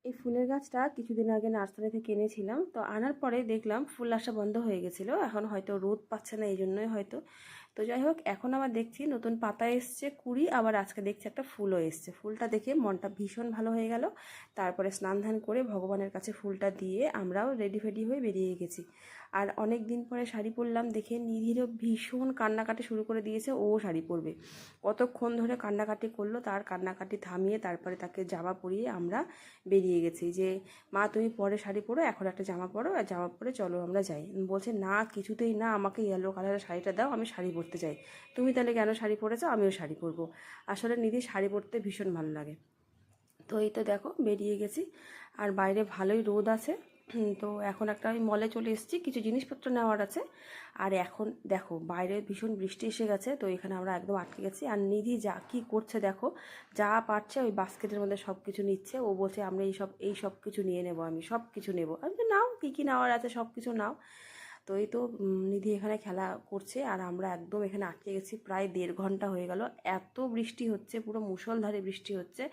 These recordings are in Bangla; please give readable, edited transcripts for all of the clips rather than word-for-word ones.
এই ফুলের গাছটা কিছুদিন আগে নার্সারি থেকে এনেছিলাম, তো আনার পরে দেখলাম ফুল আসা বন্ধ হয়ে গেছিলো। এখন হয়তো রোদ পাচ্ছে না, এই জন্যই হয়তো। তো যাই হোক, এখন আবার দেখছি নতুন পাতা এসছে, কুড়ি, আবার আজকে দেখছি একটা ফুলও এসছে। ফুলটা দেখে মনটা ভীষণ ভালো হয়ে গেল। তারপরে স্নান ধান করে ভগবানের কাছে ফুলটা দিয়ে আমরাও রেডি ফেডি হয়ে বেরিয়ে গেছি। আর অনেক দিন পরে শাড়ি পরলাম দেখে নিধিরও ভীষণ কান্নাকাটি শুরু করে দিয়েছে, ও শাড়ি পরবে। কতক্ষণ ধরে কান্নাকাটি করলো, তার কান্নাকাটি থামিয়ে তারপরে তাকে জামা পরিয়ে আমরা বেরিয়ে গেছি। যে মা তুমি পরে শাড়ি পরো, এখন একটা জামা পরো, আর জামা পরে চলো আমরা যাই। বলছে না, কিছুতেই না, আমাকে ইয়েলো কালারের শাড়িটা দাও, আমি শাড়ি পরতে চাই। তুমি তাহলে কেন শাড়ি পরেছো? আমিও শাড়ি পরবো। আসলে নিধি শাড়ি পরতে ভীষণ ভালো লাগে। তো এই তো দেখো বেরিয়ে গেছি, আর বাইরে ভালোই রোদ আছে। তো এখন একটা ওই মলে চলে এসেছি, কিছু জিনিসপত্র নেওয়ার আছে। আর এখন দেখো বাইরে ভীষণ বৃষ্টি এসে গেছে, তো এখানে আমরা একদম আটকে গেছি। আর নিধি যা কী করছে দেখো, যা পারছে ওই বাস্কেটের মধ্যে সব কিছু নিচ্ছে। ও বলছে আমরা এই সব কিছু নিয়ে নেবো, আমি সব কিছু নেবো। আমি তো নাও, কী কী নেওয়ার আছে সব কিছু নাও। তো এই তো নিধি এখানে খেলা করছে, আর আমরা একদম এখানে আটকে গেছি। প্রায় 1.5 ঘন্টা হয়ে গেল, এত বৃষ্টি হচ্ছে, পুরো মুষলধারে বৃষ্টি হচ্ছে,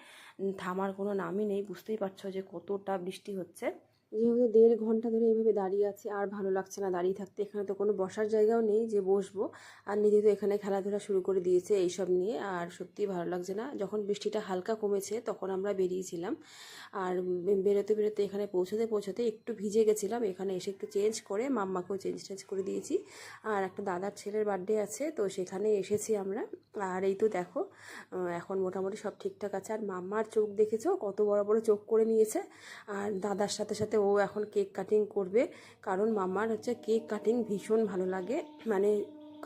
থামার কোনো নামই নেই। বুঝতেই পারছো যে কতটা বৃষ্টি হচ্ছে। যেহেতু 1.5 ঘন্টা ধরে এইভাবে দাঁড়িয়ে আছি, আর ভালো লাগছে না দাঁড়িয়ে থাকতে। এখানে তো কোনো বসার জায়গাও নেই যে বসবো। আর নিধি তো এখানে খেলাধুলা শুরু করে দিয়েছে এইসব নিয়ে, আর সত্যিই ভালো লাগছে না। যখন বৃষ্টিটা হালকা কমেছে তখন আমরা বেরিয়েছিলাম, আর বেরোতে বেরোতে এখানে পৌঁছতে পৌঁছতে একটু ভিজে গেছিলাম। এখানে এসে একটু চেঞ্জ করে মাম্মাকেও চেঞ্জ করে দিয়েছি। আর একটা দাদার ছেলের বার্থডে আছে, তো সেখানে এসেছি আমরা। আর এই তো দেখো এখন মোটামুটি সব ঠিকঠাক আছে। আর মাম্মার চোখ দেখেছো, কত বড় বড় চোখ করে নিয়েছে। আর দাদার সাথে সাথে ও এখন কেক কাটিং করবে, কারণ মাম্মার হচ্ছে কেক কাটিং ভীষণ ভালো লাগে। মানে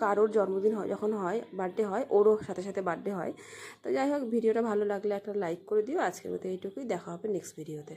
কারোর জন্মদিন হয়, যখন হয় বার্থডে হয়, ওরও সাথে সাথে বার্থডে হয়। তো যাই হোক, ভিডিওটা ভালো লাগলে একটা লাইক করে দিও। আজকের মতো এইটুকুই, দেখা হবে নেক্সট ভিডিওতে।